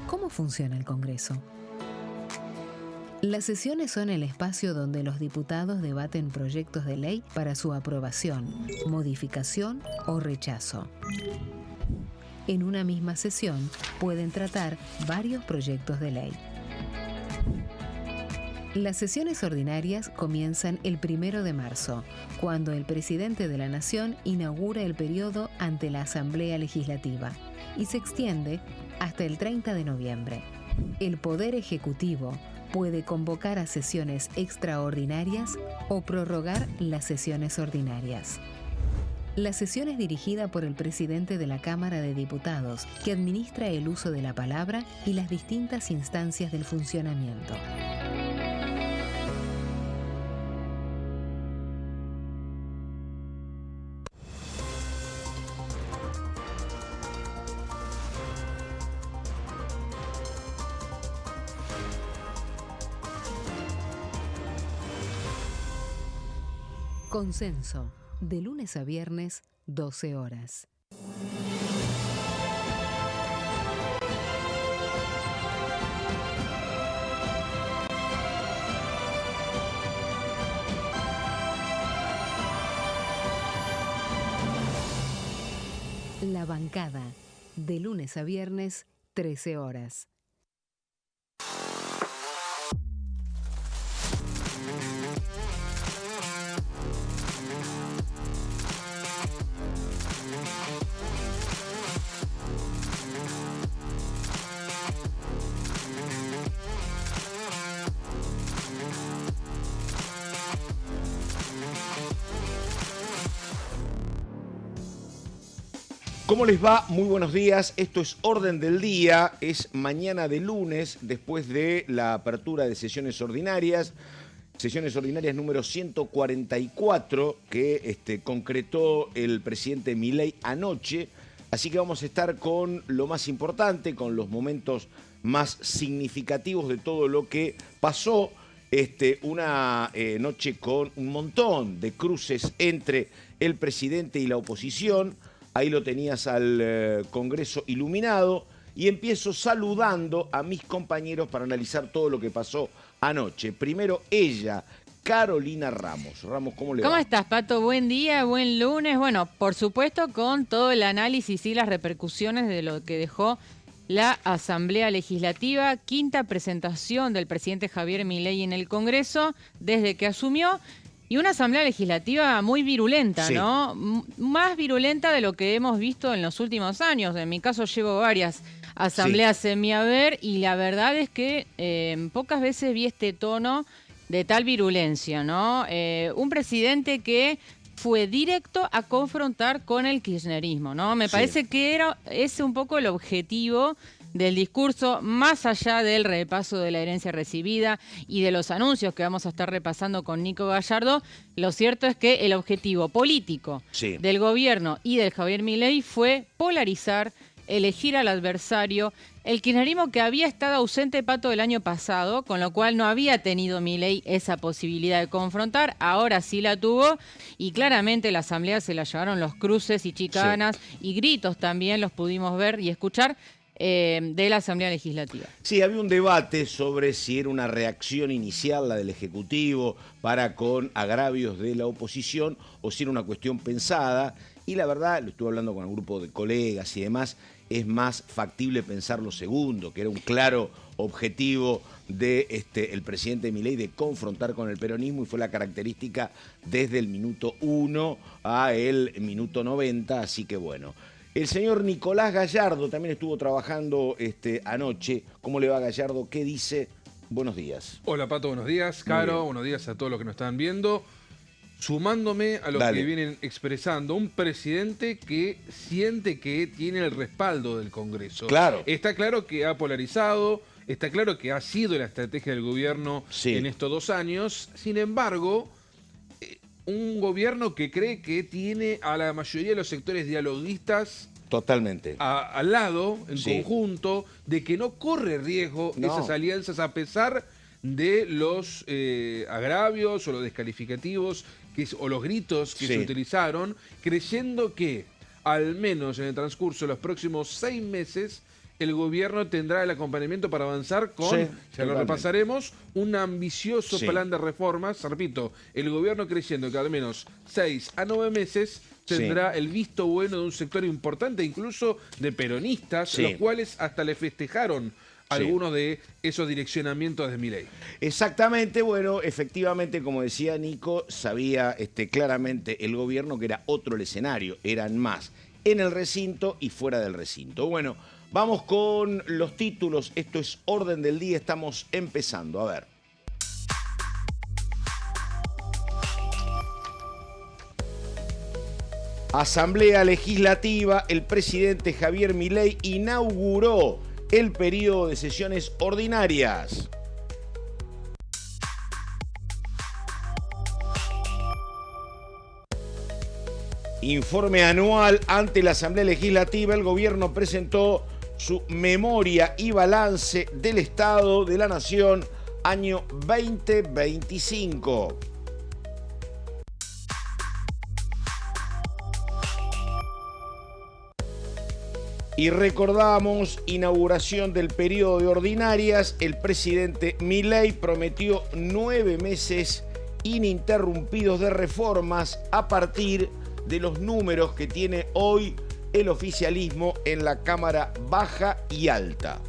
¿Cómo funciona el Congreso? Las sesiones son el espacio donde los diputados debaten proyectos de ley para su aprobación, modificación o rechazo. En una misma sesión pueden tratar varios proyectos de ley. Las sesiones ordinarias comienzan el 1 de marzo, cuando el presidente de la Nación inaugura el periodo ante la Asamblea Legislativa y se extiende hasta el 30 de noviembre. El Poder Ejecutivo puede convocar a sesiones extraordinarias o prorrogar las sesiones ordinarias. La sesión es dirigida por el presidente de la Cámara de Diputados, que administra el uso de la palabra y las distintas instancias del funcionamiento. Consenso, de lunes a viernes, 12 horas. La bancada, de lunes a viernes, 13 horas. ¿Cómo les va? Muy buenos días. Esto es Orden del Día. Es mañana de lunes, después de la apertura de sesiones ordinarias. Sesiones ordinarias número 144 que concretó el presidente Milei anoche. Así que vamos a estar con lo más importante, con los momentos más significativos de todo lo que pasó. Una noche con un montón de cruces entre el presidente y la oposición. Ahí lo tenías al Congreso iluminado y empiezo saludando a mis compañeros para analizar todo lo que pasó anoche. Primero ella, Carolina Ramos. Ramos, ¿cómo le va? ¿Cómo estás, Pato? Buen día, buen lunes. Bueno, por supuesto con todo el análisis y las repercusiones de lo que dejó la Asamblea Legislativa, quinta presentación del presidente Javier Milei en el Congreso desde que asumió. Y una Asamblea Legislativa muy virulenta, sí, ¿no? Más virulenta de lo que hemos visto en los últimos años. En mi caso llevo varias asambleas en mi haber y la verdad es que pocas veces vi este tono de tal virulencia, ¿no? Un presidente que fue directo a confrontar con el kirchnerismo, ¿no? Me parece que ese un poco el objetivo del discurso, más allá del repaso de la herencia recibida y de los anuncios que vamos a estar repasando con Nico Gallardo. Lo cierto es que el objetivo político del gobierno y del Javier Milei fue polarizar, elegir al adversario. El kirchnerismo que había estado ausente, Pato, el año pasado, con lo cual no había tenido Milei esa posibilidad de confrontar, ahora sí la tuvo y claramente la asamblea se la llevaron los cruces y chicanas y gritos también los pudimos ver y escuchar de la Asamblea Legislativa. Sí, había un debate sobre si era una reacción inicial la del Ejecutivo para con agravios de la oposición o si era una cuestión pensada. Y la verdad, lo estuve hablando con un grupo de colegas y demás, es más factible pensar lo segundo, que era un claro objetivo de el presidente Milei de confrontar con el peronismo y fue la característica desde el minuto 1 a el minuto 90, así que bueno. El señor Nicolás Gallardo también estuvo trabajando anoche. ¿Cómo le va, Gallardo? ¿Qué dice? Buenos días. Hola, Pato, buenos días. Caro, buenos días a todos los que nos están viendo. Sumándome a lo que vienen expresando, un presidente que siente que tiene el respaldo del Congreso. Claro. Está claro que ha polarizado, está claro que ha sido la estrategia del gobierno en estos 2 años. Sin embargo, un gobierno que cree que tiene a la mayoría de los sectores dialoguistas totalmente al lado, en conjunto, de que no corre riesgo esas alianzas a pesar de los agravios o los descalificativos o los gritos que se utilizaron, creyendo que al menos en el transcurso de los próximos 6 meses el gobierno tendrá el acompañamiento para avanzar con, ya lo repasaremos, un ambicioso plan de reformas. Repito, el gobierno creyendo que al menos 6 a 9 meses tendrá el visto bueno de un sector importante, incluso de peronistas, los cuales hasta le festejaron algunos de esos direccionamientos de Milei. Exactamente, bueno, efectivamente, como decía Nico, sabía claramente el gobierno que era otro el escenario, eran más en el recinto y fuera del recinto. Bueno, vamos con los títulos, esto es Orden del Día, estamos empezando, a ver. Asamblea Legislativa, el presidente Javier Milei inauguró el periodo de sesiones ordinarias. Informe anual ante la Asamblea Legislativa, el gobierno presentó su memoria y balance del Estado de la Nación año 2025. Y recordamos, inauguración del periodo de ordinarias, el presidente Milei prometió 9 meses ininterrumpidos de reformas a partir de los números que tiene hoy el oficialismo en la Cámara Baja y Alta.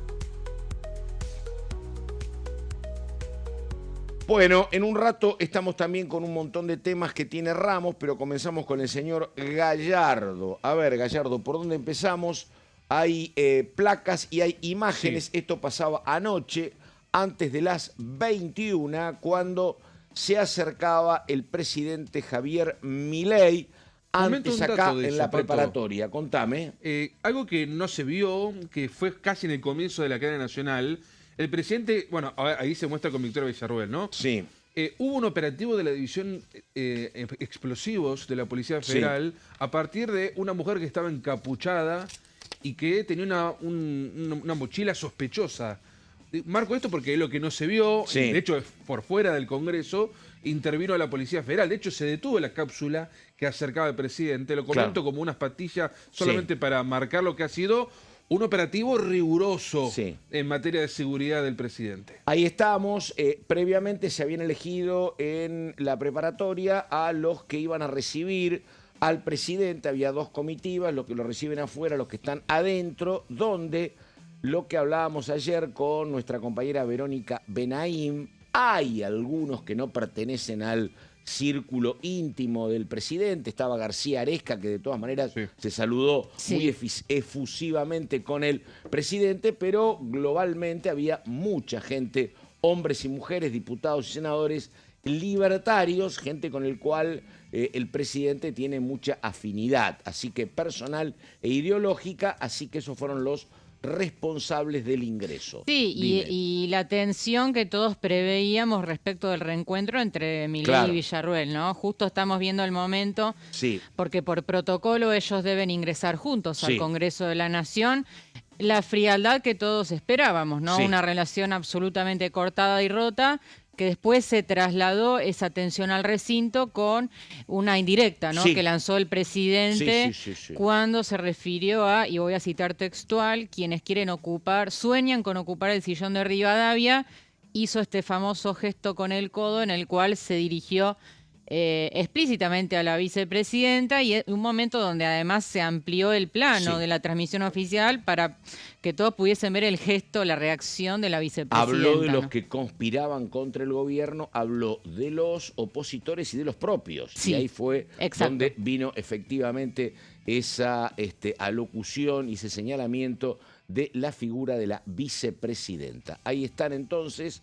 Bueno, en un rato estamos también con un montón de temas que tiene Ramos, pero comenzamos con el señor Gallardo. A ver, Gallardo, ¿por dónde empezamos? Hay placas y hay imágenes. Esto pasaba anoche, antes de las 21, cuando se acercaba el presidente Javier Milei, antes acá en la preparatoria. Contame. Algo que no se vio, que fue casi en el comienzo de la cadena nacional. El presidente, bueno, ahí se muestra con Victoria Villarruel, ¿no? Sí. Hubo un operativo de la División Explosivos de la Policía Federal a partir de una mujer que estaba encapuchada y que tenía una mochila sospechosa. Marco esto porque es lo que no se vio, de hecho por fuera del Congreso intervino a la Policía Federal, de hecho se detuvo la cápsula que acercaba al presidente, lo comento como unas pastillas solamente para marcar lo que ha sido un operativo riguroso en materia de seguridad del presidente. Ahí estamos, previamente se habían elegido en la preparatoria a los que iban a recibir al presidente, había 2 comitivas, los que lo reciben afuera, los que están adentro, donde lo que hablábamos ayer con nuestra compañera Verónica Benaim, hay algunos que no pertenecen al círculo íntimo del presidente, estaba García Aresca, que de todas maneras se saludó muy efusivamente con el presidente, pero globalmente había mucha gente, hombres y mujeres, diputados y senadores, libertarios, gente con el cual el presidente tiene mucha afinidad, así que personal e ideológica, así que esos fueron los responsables del ingreso. Sí, y la tensión que todos preveíamos respecto del reencuentro entre Milei y Villarruel, ¿no? Justo estamos viendo el momento, porque por protocolo ellos deben ingresar juntos al Congreso de la Nación. La frialdad que todos esperábamos, ¿no? Una relación absolutamente cortada y rota, que después se trasladó esa tensión al recinto con una indirecta, ¿no? Que lanzó el presidente cuando se refirió a, y voy a citar textual, quienes quieren sueñan con ocupar el sillón de Rivadavia, hizo este famoso gesto con el codo en el cual se dirigió explícitamente a la vicepresidenta, y un momento donde además se amplió el plano de la transmisión oficial para que todos pudiesen ver el gesto, la reacción de la vicepresidenta. Habló de los que conspiraban contra el gobierno, habló de los opositores y de los propios. Y ahí fue donde vino efectivamente esa alocución y ese señalamiento de la figura de la vicepresidenta. Ahí están entonces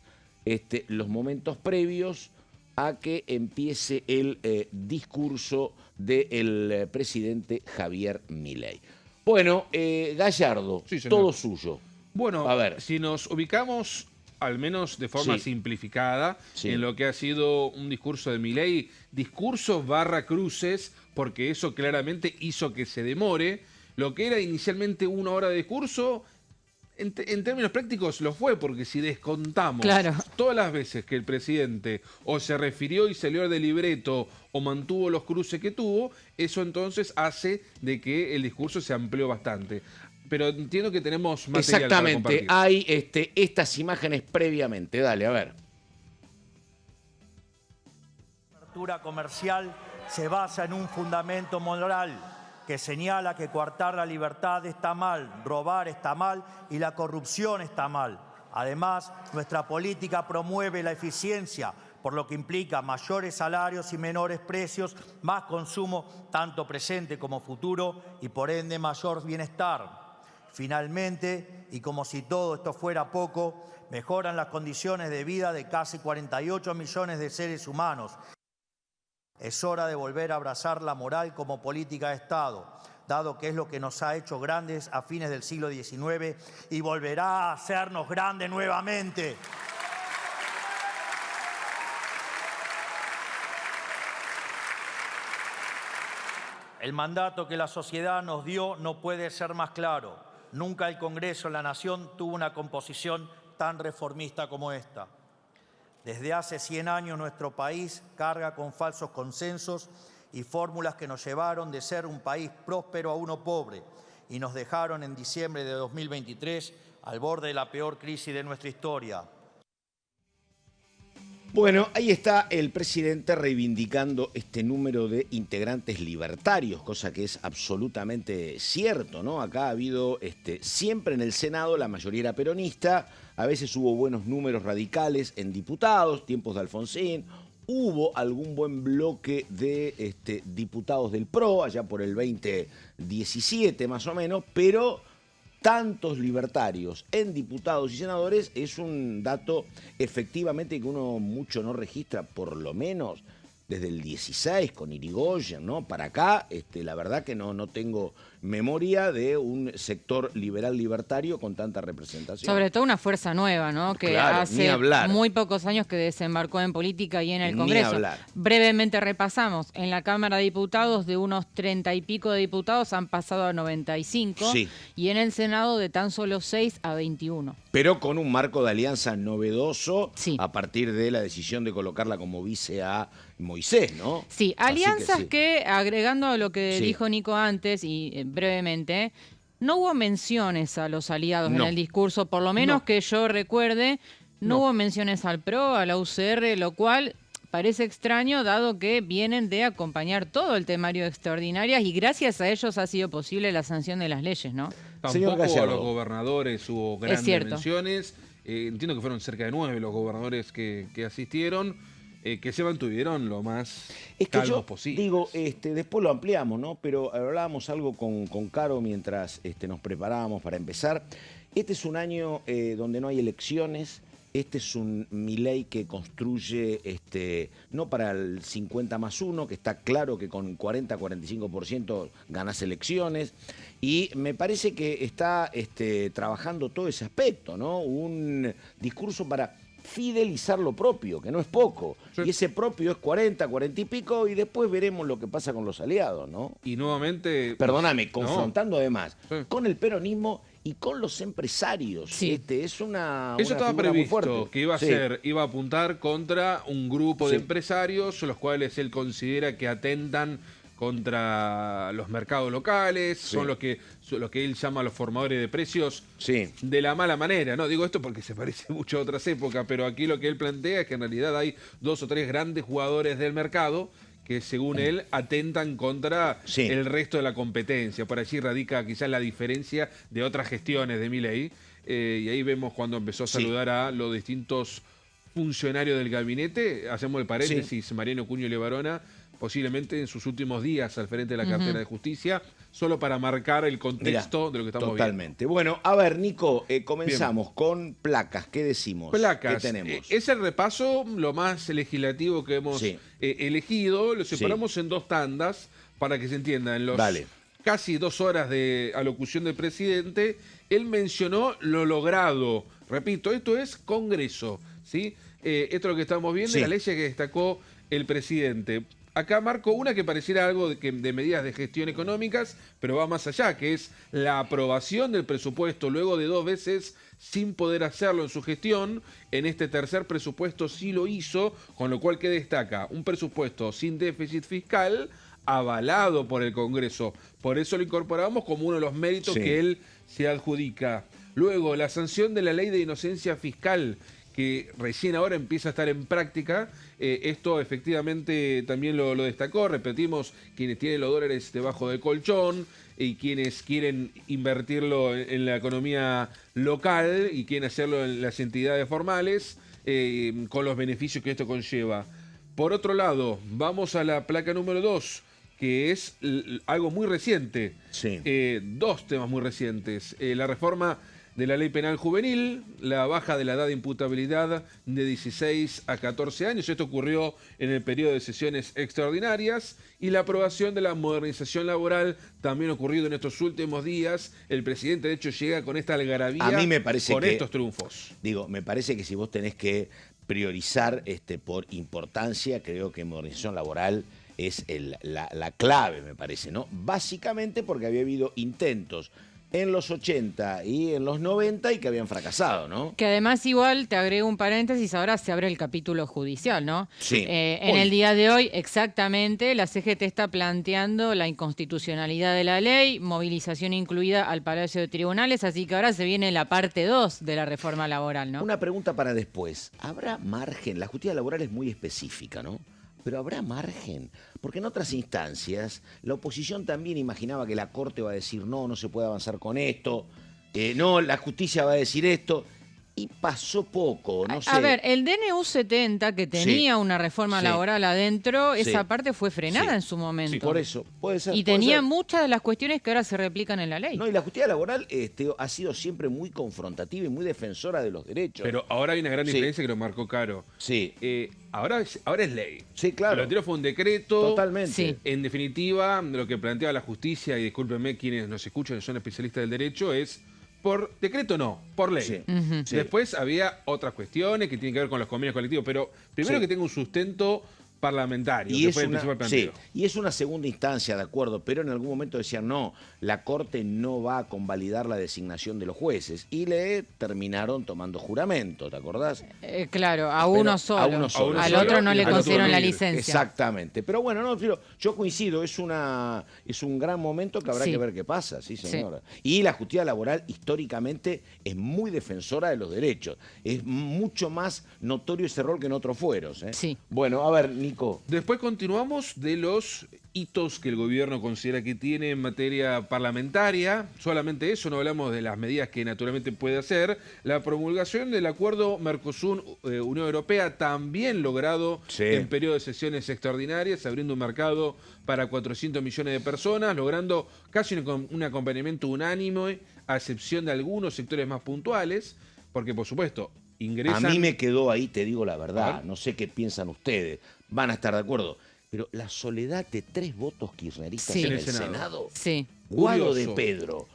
los momentos previos a que empiece el discurso del presidente Javier Milei. Bueno, Gallardo, todo suyo. Bueno, a ver, si nos ubicamos, al menos de forma simplificada, en lo que ha sido un discurso de Milei, discursos / cruces, porque eso claramente hizo que se demore. Lo que era inicialmente 1 hora de discurso, en términos prácticos lo fue, porque si descontamos todas las veces que el presidente o se refirió y salió del libreto o mantuvo los cruces que tuvo, eso entonces hace de que el discurso se amplió bastante. pero entiendo que tenemos material para compartir. Exactamente, hay estas imágenes previamente. Dale, a ver. La apertura comercial se basa en un fundamento moral que señala que coartar la libertad está mal, robar está mal y la corrupción está mal. Además, nuestra política promueve la eficiencia, por lo que implica mayores salarios y menores precios, más consumo, tanto presente como futuro, y por ende mayor bienestar. Finalmente, y como si todo esto fuera poco, mejoran las condiciones de vida de casi 48 millones de seres humanos. Es hora de volver a abrazar la moral como política de Estado, dado que es lo que nos ha hecho grandes a fines del siglo XIX y volverá a hacernos grandes nuevamente. El mandato que la sociedad nos dio no puede ser más claro. Nunca el Congreso de la Nación tuvo una composición tan reformista como esta. Desde hace 100 años nuestro país carga con falsos consensos y fórmulas que nos llevaron de ser un país próspero a uno pobre y nos dejaron en diciembre de 2023 al borde de la peor crisis de nuestra historia. Bueno, ahí está el presidente reivindicando este número de integrantes libertarios, cosa que es absolutamente cierto, ¿no? Acá ha habido siempre en el Senado, la mayoría era peronista, a veces hubo buenos números radicales en diputados, tiempos de Alfonsín, hubo algún buen bloque de diputados del PRO, allá por el 2017 más o menos, pero tantos libertarios en diputados y senadores es un dato efectivamente que uno mucho no registra, por lo menos desde el 16 con Irigoyen, ¿no? Para acá, la verdad que no tengo memoria de un sector liberal libertario con tanta representación. Sobre todo una fuerza nueva, ¿no? Que claro, hace muy pocos años que desembarcó en política y en el Congreso. Ni hablar. Brevemente repasamos, en la Cámara de Diputados de unos 30 y pico de diputados han pasado a 95 sí. Y en el Senado de tan solo 6 a 21. Pero con un marco de alianza novedoso sí. a partir de la decisión de colocarla como vice a Moisés, ¿no? Sí, alianzas que agregando a lo que dijo Nico antes y brevemente, no hubo menciones a los aliados en el discurso, por lo menos que yo recuerde, no hubo menciones al PRO, a la UCR, lo cual parece extraño dado que vienen de acompañar todo el temario de extraordinarias y gracias a ellos ha sido posible la sanción de las leyes, ¿no? Tampoco a los gobernadores hubo grandes menciones. Entiendo que fueron cerca de 9 los gobernadores que asistieron. Que se mantuvieron lo más calmos posible. Digo, después lo ampliamos, ¿no? Pero hablábamos algo con Caro mientras nos preparábamos para empezar. Este es un año donde no hay elecciones. Este es un Milei que construye, no para el 50+1, que está claro que con 40-45% ganas elecciones. Y me parece que está trabajando todo ese aspecto, ¿no? Un discurso para fidelizar lo propio, que no es poco. Sí. Y ese propio es 40 y pico, y después veremos lo que pasa con los aliados, ¿no? Y nuevamente... Perdóname, confrontando además con el peronismo y con los empresarios. Sí. Es una Eso estaba previsto, que iba a apuntar contra un grupo de empresarios, los cuales él considera que atentan contra los mercados locales, son los que él llama los formadores de precios de la mala manera, ¿no? Digo esto porque se parece mucho a otras épocas, pero aquí lo que él plantea es que en realidad hay 2 o 3 grandes jugadores del mercado que según él atentan contra el resto de la competencia. Por allí radica quizás la diferencia de otras gestiones de Milei, y ahí vemos cuando empezó a saludar a los distintos funcionarios del gabinete. Hacemos el paréntesis, Mariano Cuño Levarona posiblemente en sus últimos días al frente de la cartera de Justicia, solo para marcar el contexto de lo que estamos totalmente viendo. Bueno, a ver, Nico, comenzamos con placas. ¿Qué decimos? Placas. ¿Qué tenemos? Es el repaso, lo más legislativo que hemos elegido. Lo separamos en 2 tandas para que se entienda. En los casi 2 horas de alocución del presidente, él mencionó lo logrado. Repito, esto es Congreso, ¿sí? Esto es lo que estamos viendo, la ley que destacó el presidente. Acá marco una que pareciera algo de medidas de gestión económicas, pero va más allá, que es la aprobación del presupuesto luego de 2 veces sin poder hacerlo en su gestión. En este tercer presupuesto sí lo hizo, con lo cual, ¿qué destaca? Un presupuesto sin déficit fiscal, avalado por el Congreso. Por eso lo incorporamos como uno de los méritos que él se adjudica. Luego, la sanción de la ley de inocencia fiscal, que recién ahora empieza a estar en práctica. Esto efectivamente también lo destacó. Repetimos, quienes tienen los dólares debajo del colchón y quienes quieren invertirlo en la economía local y quieren hacerlo en las entidades formales, con los beneficios que esto conlleva. Por otro lado, vamos a la placa número 2, que es algo muy reciente. Sí. Dos temas muy recientes. La reforma de la Ley Penal Juvenil, la baja de la edad de imputabilidad de 16 a 14 años, esto ocurrió en el periodo de sesiones extraordinarias, y la aprobación de la modernización laboral, también ocurrido en estos últimos días. El presidente, de hecho, llega con esta algarabía, a mí me parece con estos triunfos. Digo, me parece que si vos tenés que priorizar por importancia, creo que modernización laboral es la clave, me parece, ¿no? Básicamente porque había habido intentos en los 80 y en los 90 y que habían fracasado, ¿no? Que además igual, te agrego un paréntesis, ahora se abre el capítulo judicial, ¿no? Sí. En el día de hoy, exactamente, la CGT está planteando la inconstitucionalidad de la ley, movilización incluida al Palacio de Tribunales, así que ahora se viene la parte 2 de la reforma laboral, ¿no? Una pregunta para después. ¿Habrá margen? La justicia laboral es muy específica, ¿no? Pero ¿habrá margen? Porque en otras instancias la oposición también imaginaba que la Corte va a decir no se puede avanzar con esto, no, la justicia va a decir esto, y pasó poco, no sé. A ver, el DNU 70, que tenía una reforma laboral adentro, esa parte fue frenada en su momento. Sí, por eso, puede ser. Y tenía muchas de las cuestiones que ahora se replican en la ley. No, y la justicia laboral ha sido siempre muy confrontativa y muy defensora de los derechos. Pero ahora hay una gran diferencia que lo marcó Caro. Sí. Ahora es ley. Sí, claro. Lo anterior fue un decreto. Totalmente. Sí. En definitiva, lo que planteaba la justicia, y discúlpenme quienes nos escuchan, son especialistas del derecho, es por decreto no, por ley. Sí. Sí. Después había otras cuestiones que tienen que ver con los convenios colectivos, pero primero que tenga un sustento parlamentario, y que es, fue el principal planteo. y es una segunda instancia, de acuerdo, pero en algún momento decían, no, la Corte no va a convalidar la designación de los jueces. Y le terminaron tomando juramento, ¿te acordás? Claro, a uno solo. Al otro no le concedieron la licencia. Exactamente. Pero bueno, no, yo coincido, es un gran momento que habrá que ver qué pasa, sí, señora. Sí. Y la justicia laboral históricamente es muy defensora de los derechos. Es mucho más notorio ese rol que en otros fueros. Sí. Bueno, a ver, Nico. Después continuamos de los hitos que el gobierno considera que tiene en materia parlamentaria. Solamente eso, no hablamos de las medidas que naturalmente puede hacer. La promulgación del acuerdo Mercosur-Unión Europea, también logrado en periodo de sesiones extraordinarias, abriendo un mercado para 400 millones de personas, logrando casi un acompañamiento unánime, a excepción de algunos sectores más puntuales, porque por supuesto ingresan... A mí me quedó ahí, te digo la verdad, no sé qué piensan ustedes, van a estar de acuerdo, pero la soledad de 3 votos kirchneristas en el Senado, Guado de Pedro,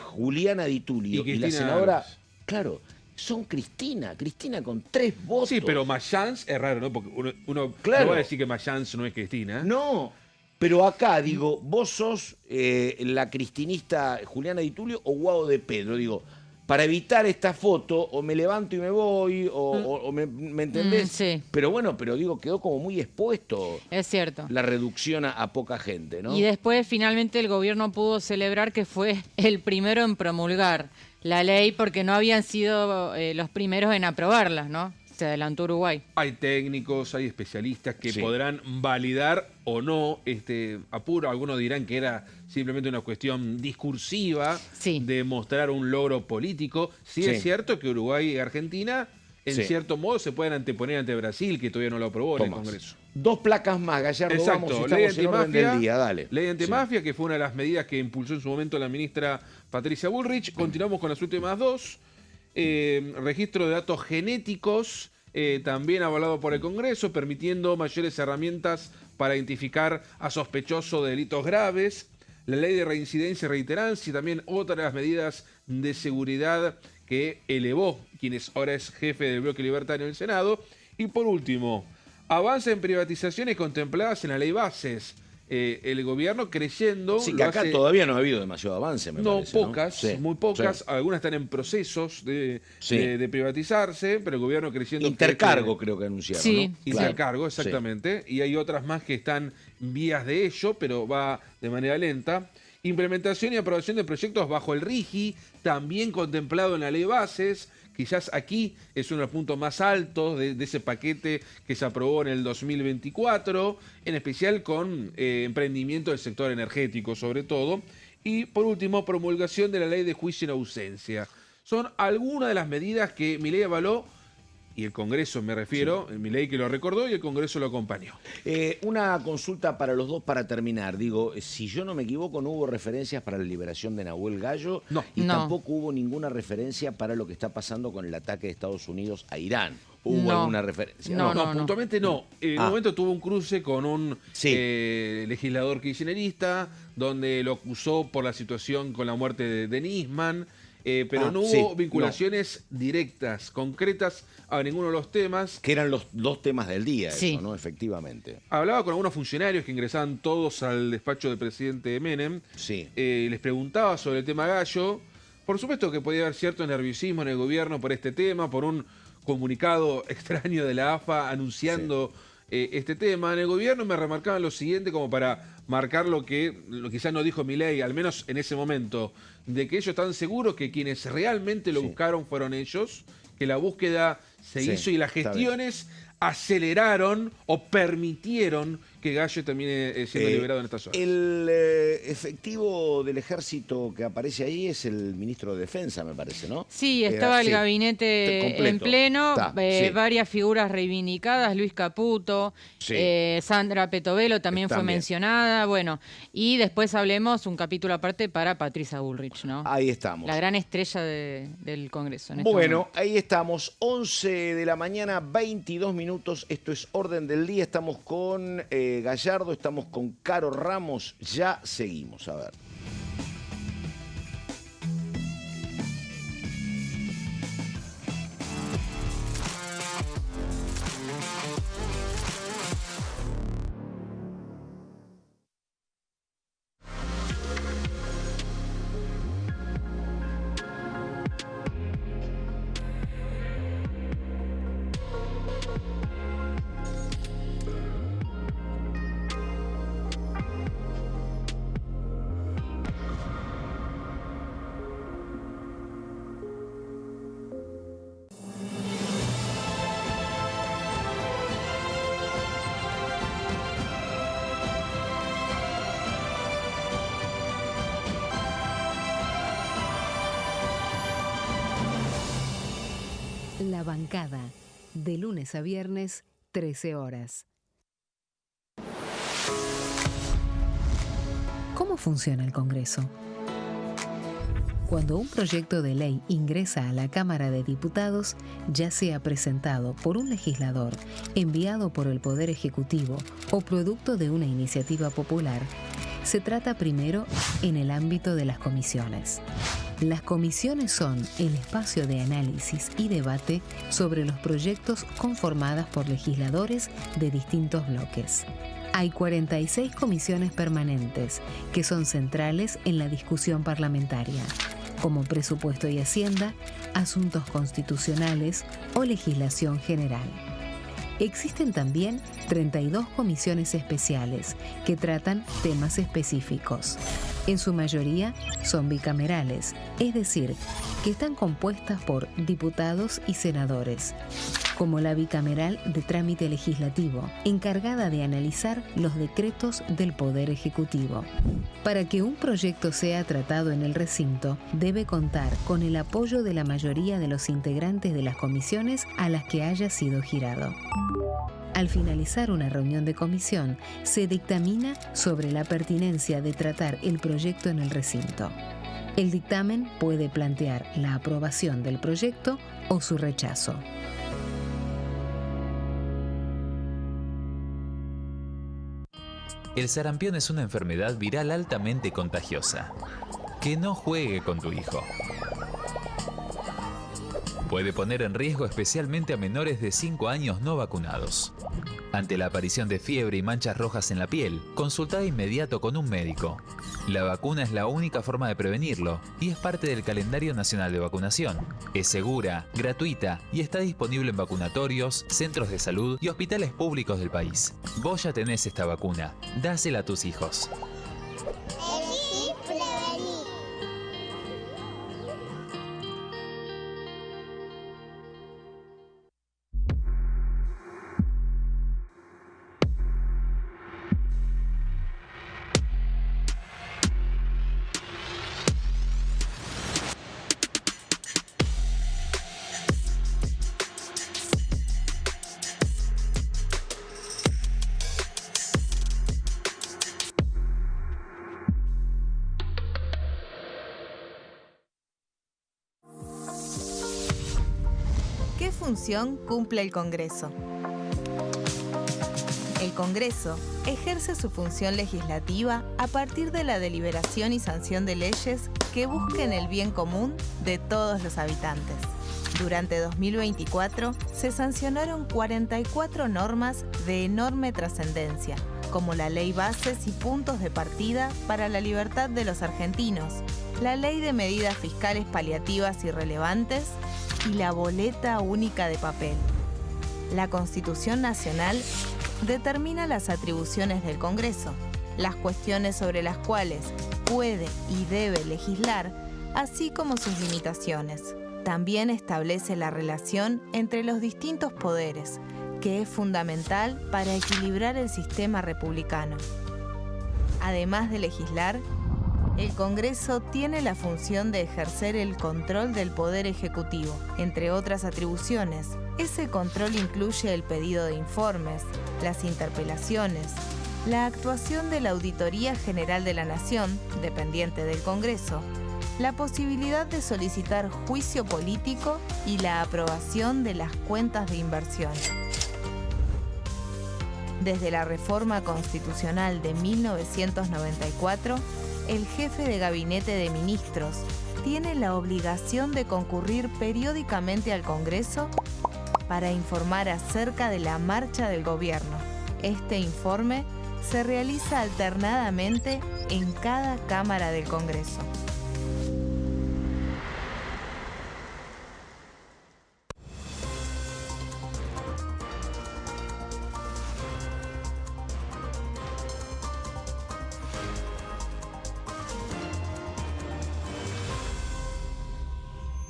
Juliana Di Tulio y la senadora, claro, son Cristina con 3 votos. Sí, pero Mayans es raro, ¿no? Porque uno no va a decir que Mayans no es Cristina. No, pero acá digo, vos sos la cristinista Juliana Di Tulio o Guado de Pedro, digo, para evitar esta foto, o me levanto y me voy, o me entendés. Sí. Pero bueno, digo, quedó como muy expuesto. Es cierto. La reducción a poca gente, ¿no? Y después finalmente el gobierno pudo celebrar que fue el primero en promulgar la ley porque no habían sido los primeros en aprobarla, ¿no? Se adelantó Uruguay. Hay técnicos, hay especialistas que podrán validar o no este apuro. Algunos dirán que era simplemente una cuestión discursiva de mostrar un logro político. Sí es cierto que Uruguay y Argentina, en cierto modo, se pueden anteponer ante Brasil, que todavía no lo aprobó en el Congreso. 2 placas más, Gallardo. Exacto, vamos, ley estamos en orden del día, dale. Ley antimafia, que fue una de las medidas que impulsó en su momento la ministra Patricia Bullrich. Continuamos con las últimas 2. Registro de datos genéticos, también avalado por el Congreso, permitiendo mayores herramientas para identificar a sospechosos de delitos graves. La ley de reincidencia y reiterancia, y también otra de las medidas de seguridad que elevó quienes ahora es jefe del bloque libertario en el Senado. Y por último, avance en privatizaciones contempladas en la ley Bases. El gobierno creyendo... Sí, que acá todavía no ha habido demasiado avance, me parece. Pocas, muy pocas. Algunas están en procesos de privatizarse, pero el gobierno creyendo... Intercargo creo que anunciaron, Sí, ¿no? Intercargo, exactamente. Y hay otras más que están vías de ello, pero va de manera lenta. Implementación y aprobación de proyectos bajo el RIGI, también contemplado en la ley de bases. Quizás aquí es uno de los puntos más altos de ese paquete que se aprobó en el 2024, en especial con emprendimiento del sector energético sobre todo. Y por último, promulgación de la ley de juicio en ausencia. Son algunas de las medidas que Milei avaló, y el Congreso me refiero, sí. Milei que lo recordó y el Congreso lo acompañó. Una consulta para los dos para terminar. Digo, si yo no me equivoco, no hubo referencias para la liberación de Nahuel Gallo. No. Y tampoco hubo ninguna referencia para lo que está pasando con el ataque de Estados Unidos a Irán. ¿Hubo alguna referencia? No, puntualmente no. En un momento tuvo un cruce con un legislador kirchnerista, donde lo acusó por la situación con la muerte de Nisman. Pero no hubo vinculaciones directas, concretas a ninguno de los temas. Que eran los dos temas del día, eso, ¿no? Efectivamente. Hablaba con algunos funcionarios que ingresaban todos al despacho del presidente Menem. Sí. Les preguntaba sobre el tema Gallo. Por supuesto que podía haber cierto nerviosismo en el gobierno por este tema, por un comunicado extraño de la AFA anunciando este tema. En el gobierno me remarcaban lo siguiente como para marcar lo que quizás no dijo Milei, al menos en ese momento, de que ellos están seguros que quienes realmente lo buscaron fueron ellos, que la búsqueda se hizo y las gestiones aceleraron o permitieron que Gallo termine siendo liberado en esta zona. El efectivo del ejército que aparece ahí es el ministro de Defensa, me parece, ¿no? Sí, estaba el gabinete completo, en pleno, varias figuras reivindicadas, Luis Caputo, Sandra Petovelo también fue mencionada, bueno, y después hablemos un capítulo aparte para Patricia Bullrich, ¿no? Ahí estamos. La gran estrella del Congreso. Bueno, ahí estamos, 11 de la mañana, 22 minutos, esto es Orden del Día, estamos con Gallardo, estamos con Caro Ramos, ya seguimos, a ver. La bancada, de lunes a viernes, 13 horas. ¿Cómo funciona el Congreso? Cuando un proyecto de ley ingresa a la Cámara de Diputados, ya sea presentado por un legislador, enviado por el Poder Ejecutivo o producto de una iniciativa popular, se trata primero en el ámbito de las comisiones. Las comisiones son el espacio de análisis y debate sobre los proyectos conformadas por legisladores de distintos bloques. Hay 46 comisiones permanentes que son centrales en la discusión parlamentaria, como Presupuesto y Hacienda, Asuntos Constitucionales o Legislación General. Existen también 32 comisiones especiales que tratan temas específicos. En su mayoría son bicamerales, es decir, que están compuestas por diputados y senadores, como la bicameral de trámite legislativo, encargada de analizar los decretos del Poder Ejecutivo. Para que un proyecto sea tratado en el recinto, debe contar con el apoyo de la mayoría de los integrantes de las comisiones a las que haya sido girado. Al finalizar una reunión de comisión, se dictamina sobre la pertinencia de tratar el proyecto en el recinto. El dictamen puede plantear la aprobación del proyecto o su rechazo. El sarampión es una enfermedad viral altamente contagiosa. Que no juegue con tu hijo. Puede poner en riesgo especialmente a menores de 5 años no vacunados. Ante la aparición de fiebre y manchas rojas en la piel, consulta de inmediato con un médico. La vacuna es la única forma de prevenirlo y es parte del calendario nacional de vacunación. Es segura, gratuita y está disponible en vacunatorios, centros de salud y hospitales públicos del país. Vos ya tenés esta vacuna, dásela a tus hijos. Elegí prevenir. ¿Qué función cumple el Congreso? El Congreso ejerce su función legislativa a partir de la deliberación y sanción de leyes que busquen el bien común de todos los habitantes. Durante 2024 se sancionaron 44 normas de enorme trascendencia, como la Ley Bases y Puntos de Partida para la Libertad de los Argentinos, la Ley de Medidas Fiscales Paliativas y Relevantes y la Boleta Única de Papel. La Constitución Nacional determina las atribuciones del Congreso, las cuestiones sobre las cuales puede y debe legislar, así como sus limitaciones. También establece la relación entre los distintos poderes, que es fundamental para equilibrar el sistema republicano. Además de legislar, el Congreso tiene la función de ejercer el control del Poder Ejecutivo. Entre otras atribuciones, ese control incluye el pedido de informes, las interpelaciones, la actuación de la Auditoría General de la Nación, dependiente del Congreso, la posibilidad de solicitar juicio político y la aprobación de las cuentas de inversión. Desde la reforma constitucional de 1994, el jefe de gabinete de ministros tiene la obligación de concurrir periódicamente al Congreso para informar acerca de la marcha del gobierno. Este informe se realiza alternadamente en cada Cámara del Congreso.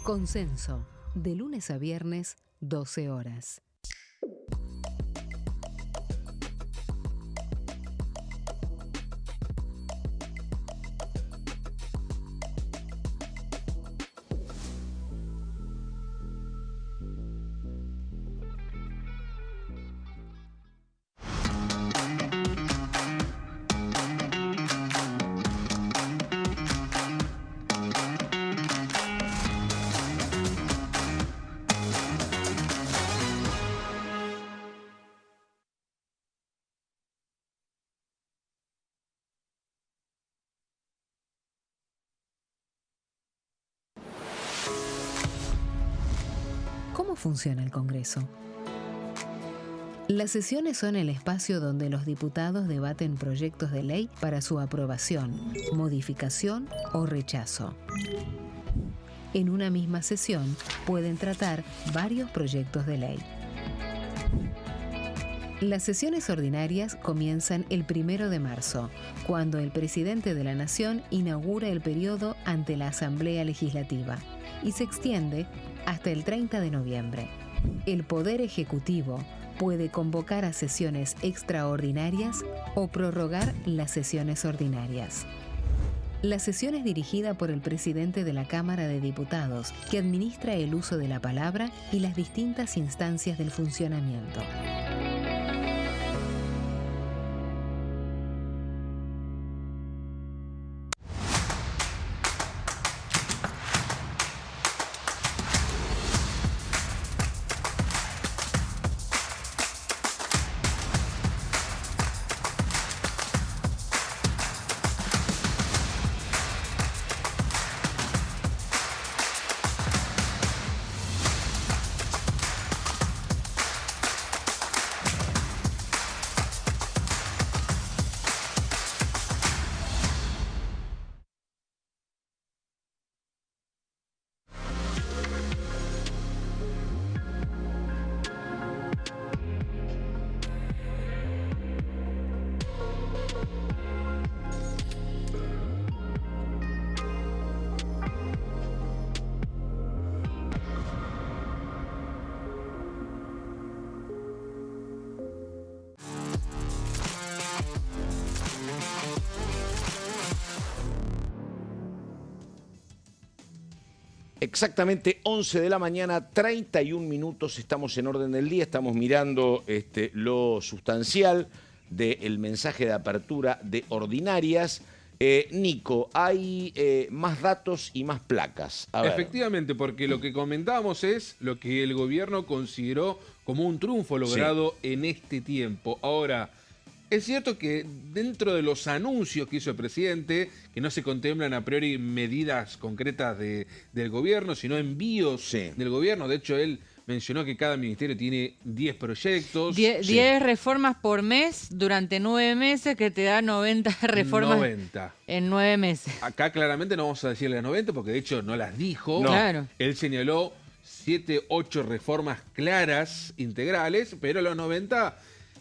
Consenso, de lunes a viernes, 12 horas. ¿Cómo funciona el Congreso? Las sesiones son el espacio donde los diputados debaten proyectos de ley para su aprobación, modificación o rechazo. En una misma sesión pueden tratar varios proyectos de ley. Las sesiones ordinarias comienzan el 1 de marzo, cuando el presidente de la Nación inaugura el periodo ante la Asamblea Legislativa y se extiende hasta el 30 de noviembre. El Poder Ejecutivo puede convocar a sesiones extraordinarias o prorrogar las sesiones ordinarias. La sesión es dirigida por el presidente de la Cámara de Diputados, que administra el uso de la palabra y las distintas instancias del funcionamiento. Exactamente 11 de la mañana, 31 minutos, estamos en orden del día, estamos mirando lo sustancial del mensaje de apertura de ordinarias. Nico, hay más datos y más placas. A ver. Efectivamente, porque lo que comentábamos es lo que el gobierno consideró como un triunfo logrado en este tiempo. Ahora, es cierto que dentro de los anuncios que hizo el presidente, que no se contemplan a priori medidas concretas del gobierno, sino envíos del gobierno. De hecho, él mencionó que cada ministerio tiene 10 proyectos. 10 reformas por mes durante 9 meses, que te da 90 reformas 90. En 9 meses. Acá claramente no vamos a decir las 90 porque de hecho no las dijo. No. Claro. Él señaló 7, 8 reformas claras, integrales, pero los 90...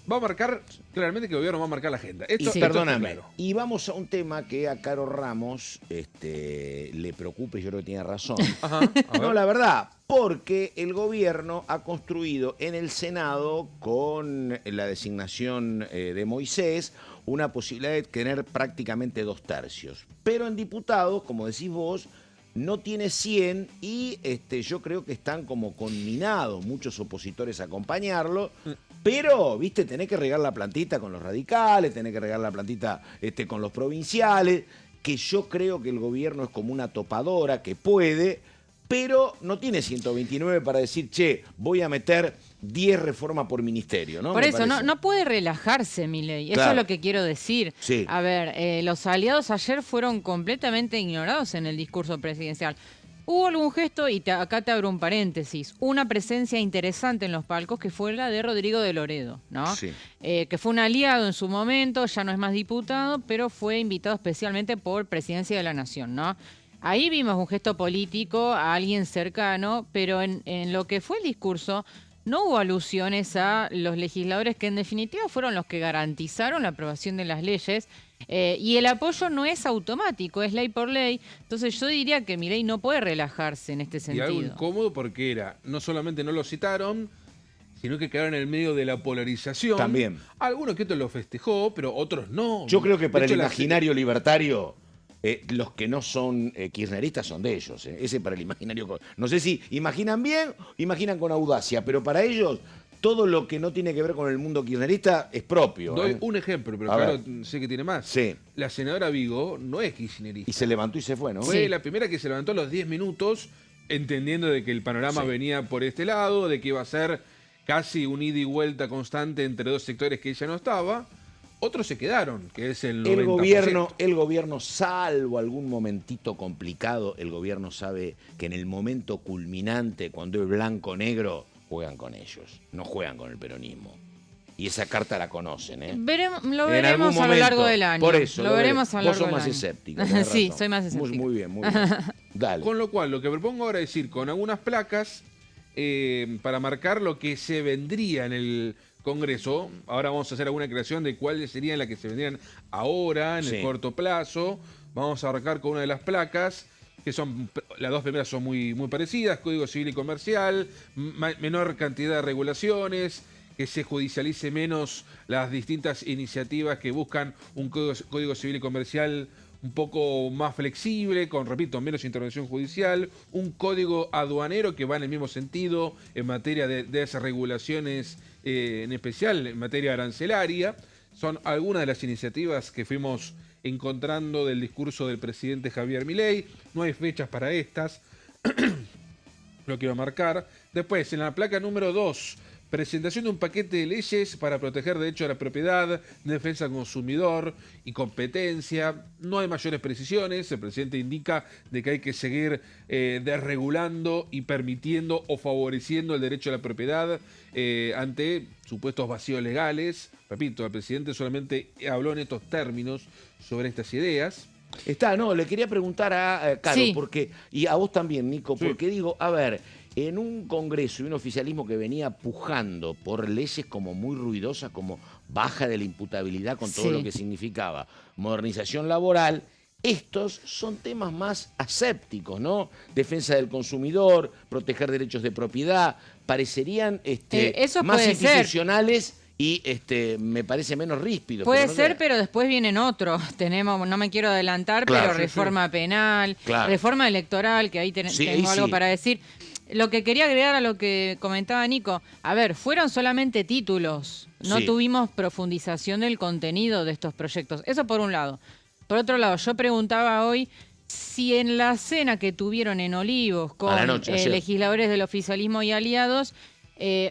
va a marcar, claramente que el gobierno va a marcar la agenda. Perdóname, claro. Y vamos a un tema que a Caro Ramos le preocupa, y yo creo que tiene razón. Ajá, no, la verdad, porque el gobierno ha construido en el Senado, con la designación de Moisés, una posibilidad de tener prácticamente 2 tercios. Pero en diputados, como decís vos, no tiene 100 y yo creo que están como conminados muchos opositores a acompañarlo. Pero, viste, tenés que regar la plantita con los radicales, tenés que regar la plantita con los provinciales, que yo creo que el gobierno es como una topadora que puede, pero no tiene 129 para decir, che, voy a meter 10 reformas por ministerio, ¿no? Por eso, no puede relajarse, Milei. Eso es lo que quiero decir. Sí. A ver, los aliados ayer fueron completamente ignorados en el discurso presidencial. Hubo algún gesto, y acá te abro un paréntesis, una presencia interesante en los palcos que fue la de Rodrigo de Loredo, ¿no? Sí. Que fue un aliado en su momento, ya no es más diputado, pero fue invitado especialmente por Presidencia de la Nación, ¿no? Ahí vimos un gesto político a alguien cercano, pero en lo que fue el discurso no hubo alusiones a los legisladores que en definitiva fueron los que garantizaron la aprobación de las leyes. Y el apoyo no es automático, es ley por ley. Entonces yo diría que Milei no puede relajarse en este sentido. Y algo incómodo porque no solamente no lo citaron, sino que quedaron en el medio de la polarización. También. Algunos que otros lo festejó, pero otros no. Yo creo que para el imaginario libertario, los que no son kirchneristas son de ellos. Ese para el imaginario. No sé si imaginan bien, imaginan con audacia, pero para ellos todo lo que no tiene que ver con el mundo kirchnerista es propio. Doy un ejemplo, pero claro, sé que tiene más. Sí. La senadora Vigo no es kirchnerista. Y se levantó y se fue, ¿no? Fue la primera que se levantó a los 10 minutos, entendiendo de que el panorama venía por este lado, de que iba a ser casi un ida y vuelta constante entre 2 sectores que ella no estaba. Otros se quedaron, que es el 90%. El gobierno, salvo algún momentito complicado, el gobierno sabe que en el momento culminante, cuando es blanco-negro, juegan con ellos, no juegan con el peronismo. Y esa carta la conocen, ¿eh? Lo veremos a lo largo del año. Por eso, lo veremos a lo largo del año. Vos sos más escéptico. Sí, soy más escéptico. Muy bien, muy bien. Dale. Con lo cual, lo que propongo ahora es ir con algunas placas para marcar lo que se vendría en el Congreso. Ahora vamos a hacer alguna creación de cuáles serían las que se vendrían ahora, en el corto plazo. Vamos a arrancar con una de las placas, que son, las 2 primeras son muy parecidas: Código Civil y Comercial, menor cantidad de regulaciones, que se judicialice menos las distintas iniciativas que buscan un Código Civil y Comercial un poco más flexible, con, repito, menos intervención judicial, un código aduanero que va en el mismo sentido en materia de esas regulaciones, en especial en materia arancelaria. Son algunas de las iniciativas que fuimos encontrando del discurso del presidente Javier Milei. No hay fechas para estas, lo quiero marcar. Después, en la placa número 2, presentación de un paquete de leyes para proteger derecho a la propiedad, defensa del consumidor y competencia. No hay mayores precisiones. El presidente indica de que hay que seguir desregulando y permitiendo o favoreciendo el derecho a la propiedad ante supuestos vacíos legales. Repito, el presidente solamente habló en estos términos sobre estas ideas. Le quería preguntar a Caro, porque, y a vos también, Nico, porque digo, a ver, en un Congreso y un oficialismo que venía pujando por leyes como muy ruidosas, como baja de la imputabilidad con todo lo que significaba modernización laboral, estos son temas más asépticos, ¿no? Defensa del consumidor, proteger derechos de propiedad, parecerían más institucionales y me parece menos ríspido. Puede pero no ser, sé. pero después vienen otros. Tenemos, no me quiero adelantar, Claro, pero reforma penal, Claro. reforma electoral, que ahí Sí, tengo algo sí. para decir. Lo que quería agregar a lo que comentaba Nico, a ver, fueron solamente títulos, no Sí. tuvimos profundización del contenido de estos proyectos. Eso por un lado. Por otro lado, yo preguntaba hoy si en la cena que tuvieron en Olivos con A la noche, ayer. legisladores del oficialismo y aliados,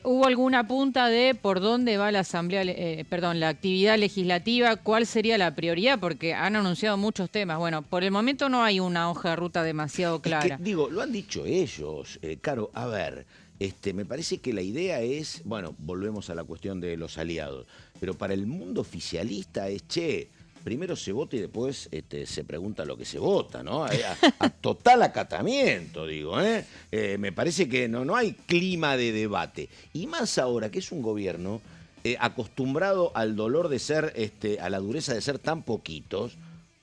¿hubo alguna punta de por dónde va la la actividad legislativa? ¿Cuál sería la prioridad? Porque han anunciado muchos temas. Bueno, por el momento no hay una hoja de ruta demasiado clara. Es que, digo, lo han dicho ellos, Caro. A ver, me parece que la idea es, bueno, volvemos a la cuestión de los aliados, pero para el mundo oficialista es, primero se vota y después se pregunta lo que se vota, ¿no? A total acatamiento, digo, ¿eh? Me parece que no hay clima de debate. Y más ahora que es un gobierno acostumbrado al dolor de ser, a la dureza de ser tan poquitos.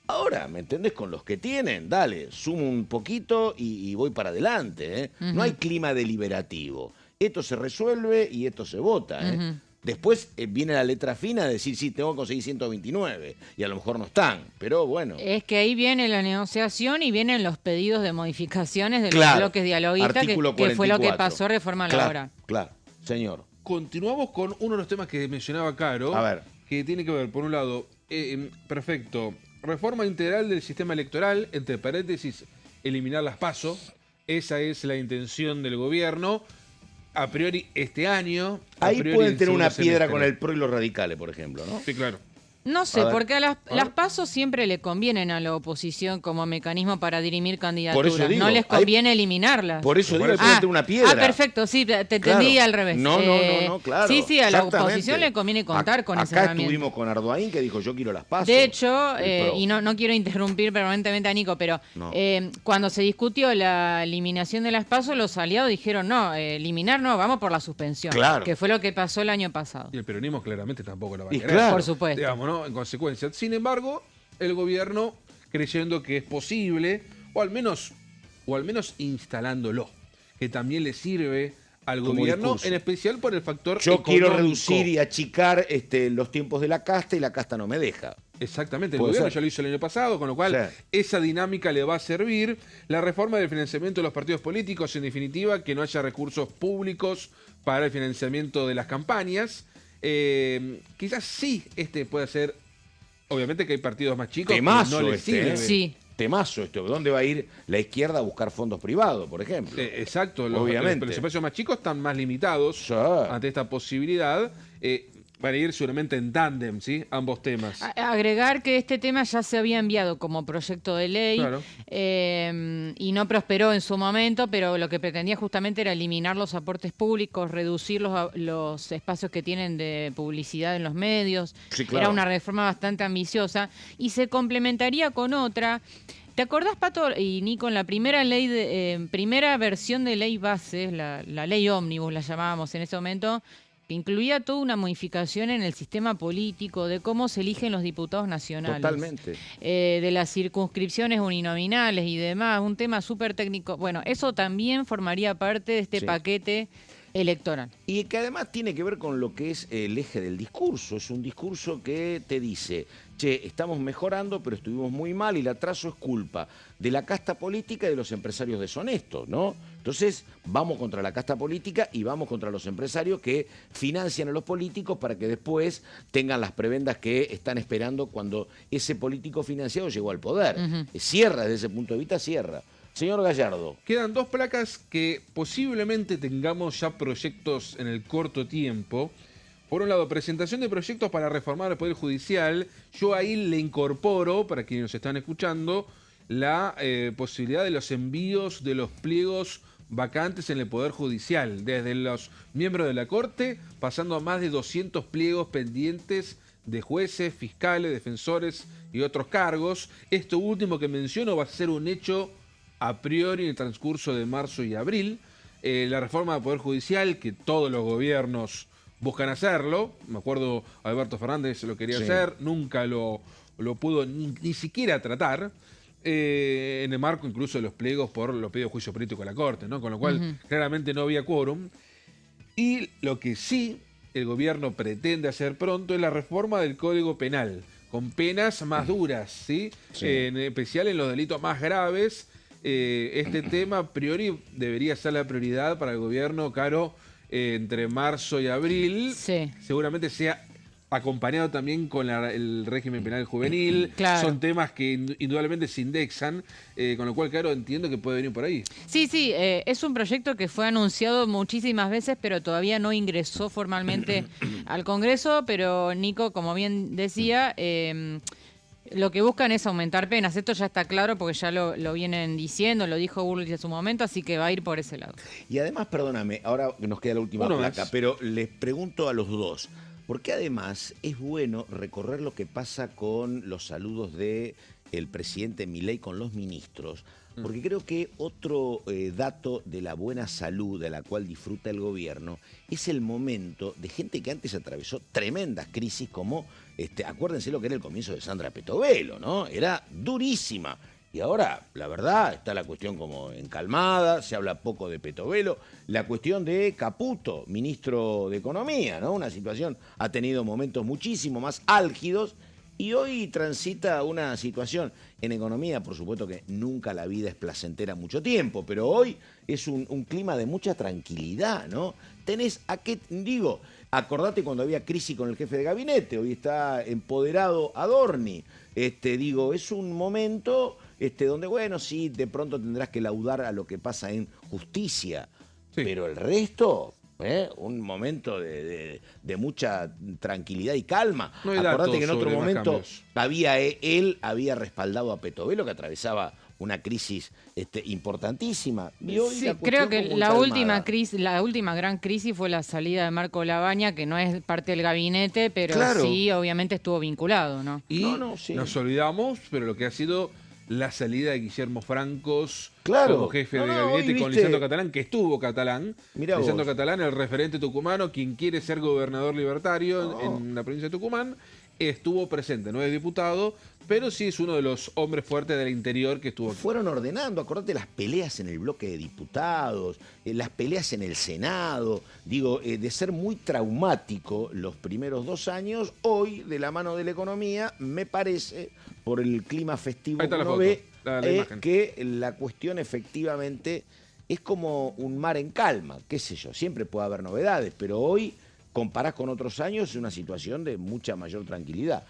Ahora, ¿me entendés? Con los que tienen, dale, sumo un poquito y voy para adelante, ¿eh? Ujú. No hay clima deliberativo. Esto se resuelve y esto se vota, ¿eh? Ujú. Después viene la letra fina de decir, sí, tengo que conseguir 129, y a lo mejor no están, pero bueno. Es que ahí viene la negociación y vienen los pedidos de modificaciones de los Claro, bloques dialoguistas, artículo que fue lo que 44. pasó reforma laboral. Claro, señor. Continuamos con uno de los temas que mencionaba Caro, A ver. que tiene que ver, por un lado, perfecto, reforma integral del sistema electoral, entre paréntesis, eliminar las PASO. Esa es la intención del gobierno. A priori este año. a Ahí priori pueden el tener una segundo piedra semestre. con el PRO y los radicales, por ejemplo, ¿no? Sí, claro. No sé, A ver, porque las ver. PASO siempre le convienen a la oposición como mecanismo para dirimir candidaturas. Por eso digo, no les ahí- conviene eliminarlas. Por eso digo, Por que pueden Ah, tener una piedra. perfecto, sí, te entendí Claro. al revés. No, claro. Sí, sí, a la exactamente. oposición le conviene contar con esa Acá herramienta. estuvimos con Ardoaín que dijo, yo quiero las PASO. De hecho, El PRO. y no quiero interrumpir permanentemente a Nico, pero No. cuando se discutió la eliminación de las PASO, los aliados dijeron, no, eliminar no, vamos por la suspensión. Claro. Que fue lo que pasó el año pasado. Y el peronismo claramente tampoco la va a Y querer. claro. Por supuesto. Digamos, ¿no? En consecuencia. Sin embargo, el gobierno creyendo que es posible, o al menos instalándolo, que también le sirve al Como gobierno, discurso. en especial por el factor Yo quiero económico. reducir y achicar los tiempos de la casta y la casta no me deja. Exactamente, el Puede gobierno ser. ya lo hizo el año pasado, con lo cual Sí. esa dinámica le va a servir. La reforma del financiamiento de los partidos políticos, en definitiva, que no haya recursos públicos para el financiamiento de las campañas. Quizás sí puede ser, obviamente que hay partidos más chicos Temazo que no les sirve. Sí. Temazo ¿Dónde va a ir la izquierda a buscar fondos privados, por ejemplo? Exacto, Obviamente. los espacios más chicos están más limitados Sí. ante esta posibilidad. Van a ir seguramente en tándem, ¿sí? Ambos temas. Agregar que este tema ya se había enviado como proyecto de ley Claro. y no prosperó en su momento, pero lo que pretendía justamente era eliminar los aportes públicos, reducir los espacios que tienen de publicidad en los medios. Sí, claro. Era una reforma bastante ambiciosa y se complementaría con otra. ¿Te acordás, Pato y Nico, en la primera ley primera versión de ley base, la ley ómnibus la llamábamos en ese momento, que incluía toda una modificación en el sistema político, de cómo se eligen los diputados nacionales? Totalmente. De las circunscripciones uninominales y demás, un tema súper técnico. Bueno, eso también formaría parte de este Sí. paquete electoral. Y que además tiene que ver con lo que es el eje del discurso. Es un discurso que te dice, estamos mejorando, pero estuvimos muy mal y el atraso es culpa de la casta política y de los empresarios deshonestos, ¿no? Entonces, vamos contra la casta política y vamos contra los empresarios que financian a los políticos para que después tengan las prebendas que están esperando cuando ese político financiado llegó al poder. Cierra, desde ese punto de vista, cierra. Señor Gallardo. Quedan dos placas que posiblemente tengamos ya proyectos en el corto tiempo. Por un lado, presentación de proyectos para reformar el Poder Judicial. Yo ahí le incorporo, para quienes nos están escuchando, la posibilidad de los envíos de los pliegos vacantes en el Poder Judicial, desde los miembros de la Corte, pasando a más de 200 pliegos pendientes de jueces, fiscales, defensores y otros cargos. Esto último que menciono va a ser un hecho a priori en el transcurso de marzo y abril. La reforma del Poder Judicial, que todos los gobiernos buscan hacerlo. Me acuerdo, Alberto Fernández lo quería Sí. hacer, nunca lo pudo ni siquiera tratar. En el marco incluso de los pliegos por los pedidos de juicio político a la Corte, ¿no? Con lo cual claramente no había quórum. Y lo que sí el gobierno pretende hacer pronto es la reforma del Código Penal, con penas más duras, ¿sí? En especial en los delitos más graves. Este tema a priori debería ser la prioridad para el gobierno, Caro, entre marzo y abril. Sí. Seguramente sea acompañado también con el régimen penal juvenil. Claro. Son temas que indudablemente se indexan, con lo cual, claro, entiendo que puede venir por ahí. Sí, es un proyecto que fue anunciado muchísimas veces, pero todavía no ingresó formalmente al Congreso, pero Nico, como bien decía, lo que buscan es aumentar penas. Esto ya está claro porque ya lo vienen diciendo, lo dijo Bullrich en su momento, así que va a ir por ese lado. Y además, perdóname, ahora nos queda la última placa, pero les pregunto a los dos, porque además es bueno recorrer lo que pasa con los saludos del presidente Milei con los ministros, porque creo que otro dato de la buena salud de la cual disfruta el gobierno es el momento de gente que antes atravesó tremendas crisis como, acuérdense lo que era el comienzo de Sandra Petovelo, ¿no? Era durísima. Y ahora, la verdad, está la cuestión como encalmada, se habla poco de Petovelo. La cuestión de Caputo, ministro de Economía, ¿no? Una situación, ha tenido momentos muchísimo más álgidos y hoy transita una situación en economía, por supuesto que nunca la vida es placentera mucho tiempo, pero hoy es un clima de mucha tranquilidad, ¿no? Tenés, ¿a qué digo? Acordate cuando había crisis con el jefe de gabinete, hoy está empoderado Adorni. Es un momento donde, bueno, sí, de pronto tendrás que laudar a lo que pasa en justicia, pero el resto, un momento de mucha tranquilidad y calma. No hay Acordate datos que en otro sobre más momento cambios. él había respaldado a Petovelo, que atravesaba una crisis importantísima. Y hoy Sí, la creo cuestión que como la última gran crisis fue la salida de Marco Labaña, que no es parte del gabinete, pero Claro. sí, obviamente estuvo vinculado, ¿no? Y sí. nos olvidamos, pero lo que ha sido la salida de Guillermo Francos Claro. como jefe de No, gabinete hoy, con ¿viste? Lisandro Catalán, que estuvo Catalán. Mirá Lisandro vos. Catalán, el referente tucumano, quien quiere ser gobernador libertario en la provincia de Tucumán, estuvo presente, no es diputado, pero sí es uno de los hombres fuertes del interior que estuvo aquí. Fueron ordenando, acordate las peleas en el bloque de diputados, las peleas en el Senado, de ser muy traumático los primeros 2 años, hoy, de la mano de la economía, me parece, por el clima festivo Ahí está que la uno foto, ve, la imagen. que la cuestión efectivamente es como un mar en calma, qué sé yo, siempre puede haber novedades, pero hoy, comparás con otros años, es una situación de mucha mayor tranquilidad.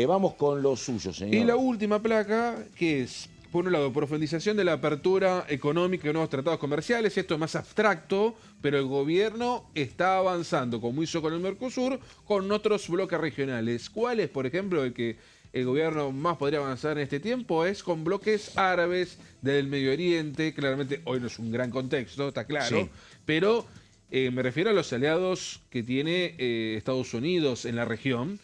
Vamos con lo suyo, señor. Y la última placa, que es, por un lado, profundización de la apertura económica y nuevos tratados comerciales. Esto es más abstracto, pero el gobierno está avanzando, como hizo con el Mercosur, con otros bloques regionales. ¿Cuál es, por ejemplo, el que el gobierno más podría avanzar en este tiempo? Es con bloques árabes del Medio Oriente. Claramente, hoy no es un gran contexto, está claro, Sí. pero me refiero a los aliados que tiene Estados Unidos en la región.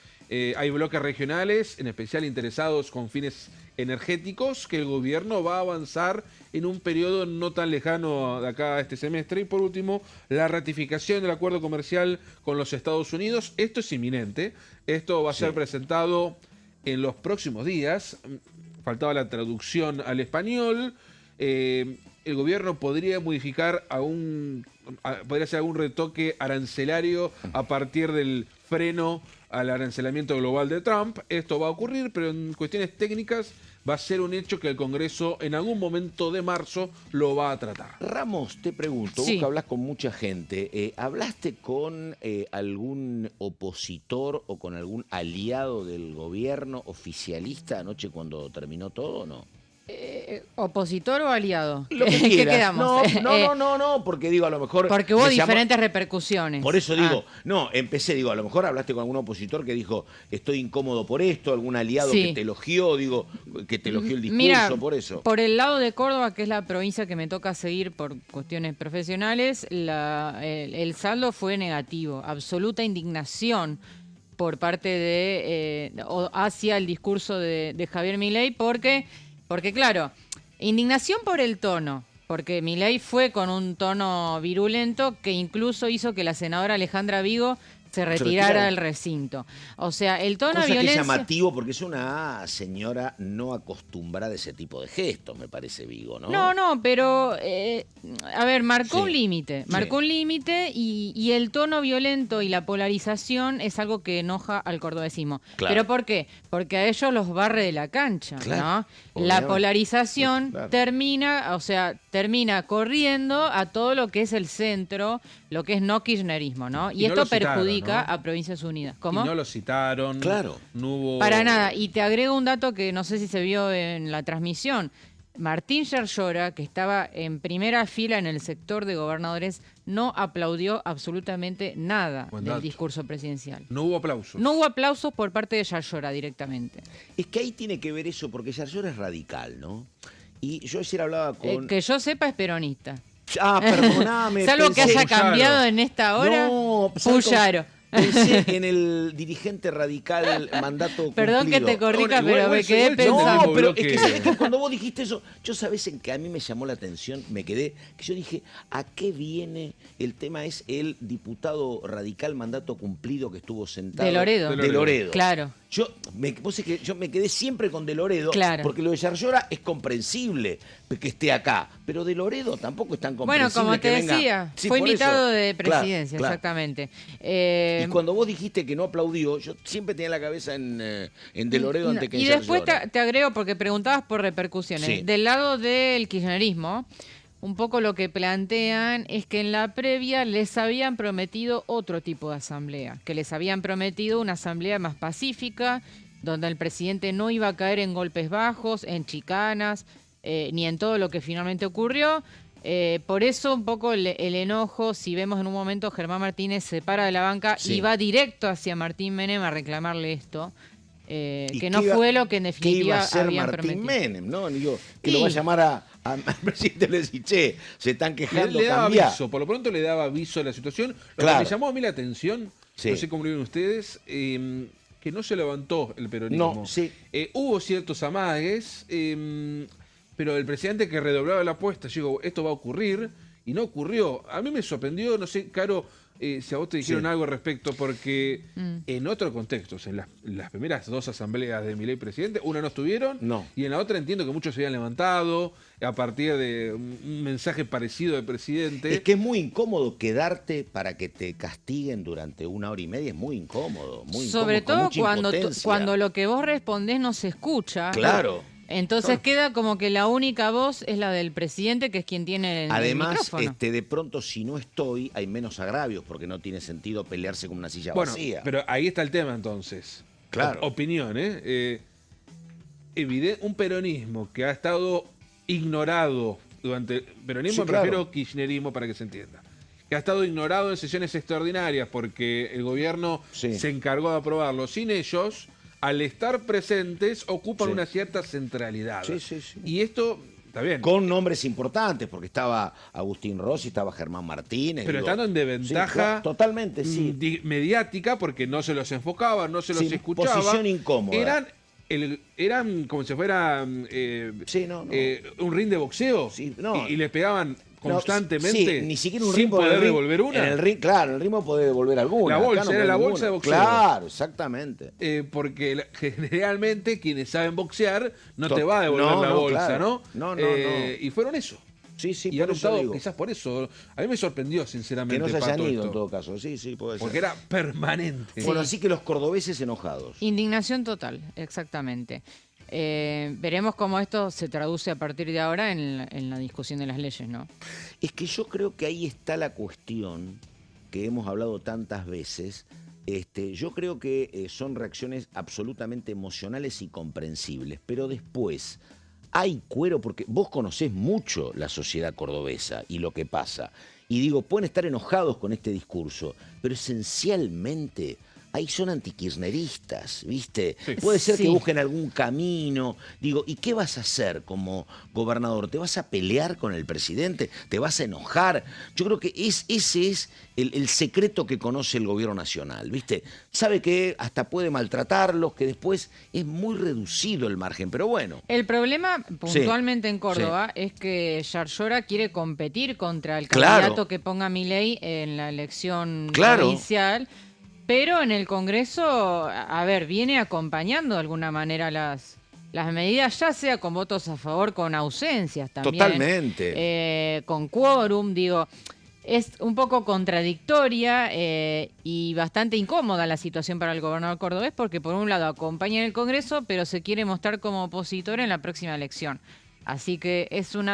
Hay bloques regionales, en especial interesados con fines energéticos, que el gobierno va a avanzar en un periodo no tan lejano de acá a este semestre. Y por último, la ratificación del acuerdo comercial con los Estados Unidos. Esto es inminente. Esto va a ser presentado en los próximos días. Faltaba la traducción al español. El gobierno podría modificar podría hacer algún retoque arancelario a partir del freno al arancelamiento global de Trump. Esto va a ocurrir, pero en cuestiones técnicas va a ser un hecho que el Congreso en algún momento de marzo lo va a tratar. Ramos, te pregunto, Sí. vos que hablas con mucha gente, ¿hablaste con algún opositor o con algún aliado del gobierno oficialista anoche cuando terminó todo o no? ¿Opositor o aliado? Lo que ¿Qué quieras. quedamos? No, porque digo, a lo mejor... Porque hubo me llamó- diferentes repercusiones. Por eso digo, Ah. a lo mejor hablaste con algún opositor que dijo, estoy incómodo por esto, algún aliado Sí. que te elogió, que te elogió el discurso, Mira, por eso. por el lado de Córdoba, que es la provincia que me toca seguir por cuestiones profesionales, el saldo fue negativo. Absoluta indignación por parte hacia el discurso de Javier Milei, porque claro, indignación por el tono, porque Milei fue con un tono virulento que incluso hizo que la senadora Alejandra Vigo se retirara del recinto. O sea, el tono de Cosa que es violencia... llamativo porque es una señora no acostumbrada a ese tipo de gestos, me parece, Vigo, ¿no? No, pero a ver, marcó Sí. un límite, marcó un límite y el tono violento y la polarización es algo que enoja al cordobesismo. Claro. ¿Pero por qué? Porque a ellos los barre de la cancha, Claro, ¿no? obviamente. La polarización Claro. termina corriendo a todo lo que es el centro, lo que es no kirchnerismo, ¿no? Y Y no esto lo citaron, perjudica ¿no? a Provincias Unidas. Y ¿Cómo? no lo citaron. Claro. No hubo... Para nada. Y te agrego un dato que no sé si se vio en la transmisión. Martín Yarlora, que estaba en primera fila en el sector de gobernadores, no aplaudió absolutamente nada Buen del dato. discurso presidencial. No hubo aplausos. No hubo aplausos por parte de Yarlora directamente. Es que ahí tiene que ver eso, porque Yarlora es radical, ¿no? Y yo ayer hablaba con... Que yo sepa es peronista. Ah, perdóname. Salvo que pensé- haya cambiado en esta hora, No, ¿sabes cómo? Puyaro. Pensé en el dirigente radical mandato Perdón que te cumplido. corrija, Igual- pero igual- me quedé igual- pensando. No, pero es bloque. que sabés que cuando vos dijiste eso, yo sabés en que a mí me llamó la atención, me quedé, que yo dije, ¿a qué viene? El tema es el diputado radical mandato cumplido que estuvo sentado. De Loredo. De Loredo. Claro. Vos sabés que yo me quedé siempre con De Loredo, Claro. porque lo de Yarlora es comprensible que esté acá, pero De Loredo tampoco es tan Bueno, comprensible. como te que venga. decía, Sí, fue por invitado eso. de Claro, presidencia, claro. exactamente. Y cuando vos dijiste que no aplaudió, yo siempre tenía la cabeza en De Loredo antes que en Y después Yarlora. te agrego, porque preguntabas por repercusiones. Sí. Del lado del kirchnerismo, un poco lo que plantean es que en la previa les habían prometido otro tipo de asamblea, que les habían prometido una asamblea más pacífica, donde el presidente no iba a caer en golpes bajos, en chicanas, ni en todo lo que finalmente ocurrió. Por eso un poco el enojo, si vemos en un momento Germán Martínez se para de la banca Sí. y va directo hacia Martín Menem a reclamarle esto, ¿Y que no qué iba- fue lo que en ¿Qué definitiva iba a hacer habían Martín prometido. Menem? ¿No? Digo, que Sí. lo va a llamar al presidente, le decir, che, se están quejando, Le daba cambiá. aviso, por lo pronto le daba aviso a la situación. Lo Claro. que me llamó a mí la atención, Sí. no sé cómo lo vieron ustedes, que no se levantó el peronismo. No, sí. Hubo ciertos amagues, pero el presidente que redoblaba la apuesta, llegó, esto va a ocurrir, y no ocurrió. A mí me sorprendió, no sé, Caro, si a vos te dijeron Sí. algo al respecto, porque en otro contexto, en las primeras dos asambleas de Milei presidente, una no estuvieron, No. y en la otra entiendo que muchos se habían levantado a partir de un mensaje parecido del presidente. Es que es muy incómodo quedarte para que te castiguen durante 1 hora y media, es muy incómodo. Muy Sobre incómodo, con todo mucha impotencia. cuando lo que vos respondés no se escucha. Claro. Entonces queda como que la única voz es la del presidente, que es quien tiene el Además, micrófono. de pronto, si no estoy, hay menos agravios, porque no tiene sentido pelearse con una silla Bueno, vacía. pero ahí está el tema entonces. Claro. Opinión, ¿eh? Un peronismo que ha estado ignorado durante... Peronismo Sí, me claro. refiero kirchnerismo para que se entienda. Que ha estado ignorado en sesiones extraordinarias porque el gobierno Sí. se encargó de aprobarlo. Sin ellos, al estar presentes, ocupan Sí. una cierta centralidad. Sí, sí, sí. Y esto, está bien. Con nombres importantes, porque estaba Agustín Rossi, estaba Germán Martínez. Pero digo, estando en sí, desventaja claro, totalmente, sí. mediática, porque no se los enfocaba, no se los Sí, escuchaba. posición incómoda. Eran como si fuera Sí, no. un ring de boxeo Sí, no. y le pegaban constantemente sí, ni siquiera un sin ring por el poder ring. devolver una. En el ring, claro, en el ring podés devolver alguna. La bolsa, acá no era podés la ninguna. bolsa de boxeo. Claro, exactamente. Porque generalmente quienes saben boxear no To- te va a devolver no, la no, bolsa, claro. ¿no? No. Y fueron eso. Sí, sí, y por han eso optado digo. quizás por eso. A mí me sorprendió, sinceramente, Que no se hayan Pato, ido esto. en todo caso. Sí, sí, puede ser. Porque era permanente. Bueno, así que los cordobeses enojados. Indignación total, exactamente. Veremos cómo esto se traduce a partir de ahora en la discusión de las leyes, ¿no? Es que yo creo que ahí está la cuestión que hemos hablado tantas veces. Yo creo que son reacciones absolutamente emocionales y comprensibles, pero después hay cuero, porque vos conocés mucho la sociedad cordobesa y lo que pasa. Y digo, pueden estar enojados con este discurso, pero esencialmente ahí son antikirchneristas, ¿viste? Sí. Puede ser que Sí. busquen algún camino. Digo, ¿y qué vas a hacer como gobernador? ¿Te vas a pelear con el presidente? ¿Te vas a enojar? Yo creo que ese es el secreto que conoce el gobierno nacional, ¿viste? Sabe que hasta puede maltratarlos, que después es muy reducido el margen, pero bueno. El problema puntualmente en Córdoba es que Yarlora quiere competir contra el Claro. candidato que ponga Milei en la elección Claro. provincial, pero en el Congreso, a ver, viene acompañando de alguna manera las las medidas, ya sea con votos a favor, con ausencias también. Totalmente. Con quórum, digo, es un poco contradictoria y bastante incómoda la situación para el gobernador cordobés, porque por un lado acompaña en el Congreso, pero se quiere mostrar como opositor en la próxima elección. Así que es un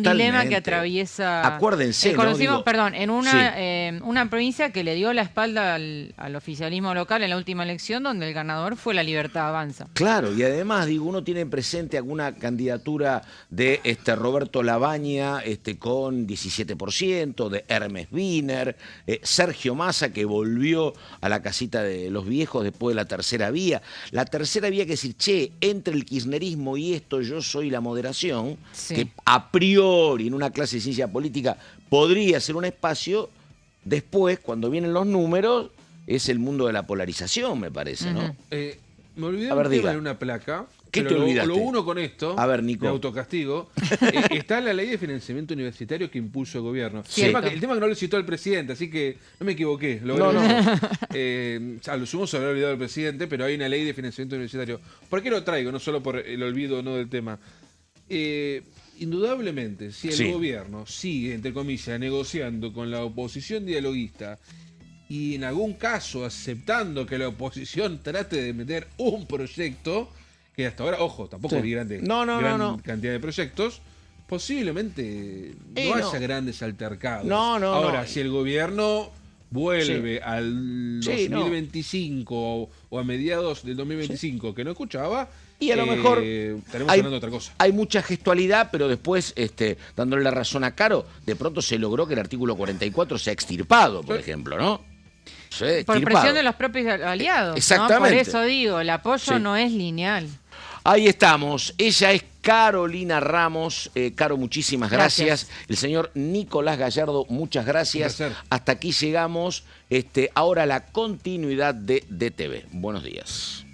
dilema que atraviesa. Acuérdense, conocimos, perdón, en una provincia que le dio la espalda al oficialismo local en la última elección, donde el ganador fue La Libertad Avanza. Claro, y además, uno tiene presente alguna candidatura de Roberto Labaña con 17%, de Hermes Wiener, Sergio Massa, que volvió a la casita de los viejos después de la tercera vía. La tercera vía que decir, entre el kirchnerismo y esto yo soy la moderación, que a priori en una clase de ciencia política podría ser un espacio, después, cuando vienen los números, es el mundo de la polarización, me parece, ¿no? Me olvidé un tema en una placa. ¿Qué pero te olvidaste? Lo uno con esto, a ver, Nico, de autocastigo, está la ley de financiamiento universitario que impuso el gobierno. Sí. El tema que no lo citó el presidente, así que no me equivoqué. A lo sumo se habría olvidado el presidente, pero hay una ley de financiamiento universitario. ¿Por qué lo traigo? No solo por el olvido no del tema. Indudablemente, si el gobierno sigue, entre comillas, negociando con la oposición dialoguista y en algún caso aceptando que la oposición trate de meter un proyecto, que hasta ahora, ojo, tampoco hay gran cantidad de proyectos, posiblemente no haya grandes altercados. Ahora, si el gobierno vuelve al 2025 o a mediados del 2025 que no escuchaba, y a lo mejor estaremos hablando de otra cosa. Hay mucha gestualidad, pero después, dándole la razón a Caro, de pronto se logró que el artículo 44 sea extirpado, por ejemplo, ¿no? Por presión de los propios aliados. Exactamente. ¿No? Por eso digo, el apoyo no es lineal. Ahí estamos. Ella es Carolina Ramos. Caro, muchísimas gracias. El señor Nicolás Gallardo, muchas gracias. Hasta aquí llegamos. Ahora la continuidad de DTV. Buenos días.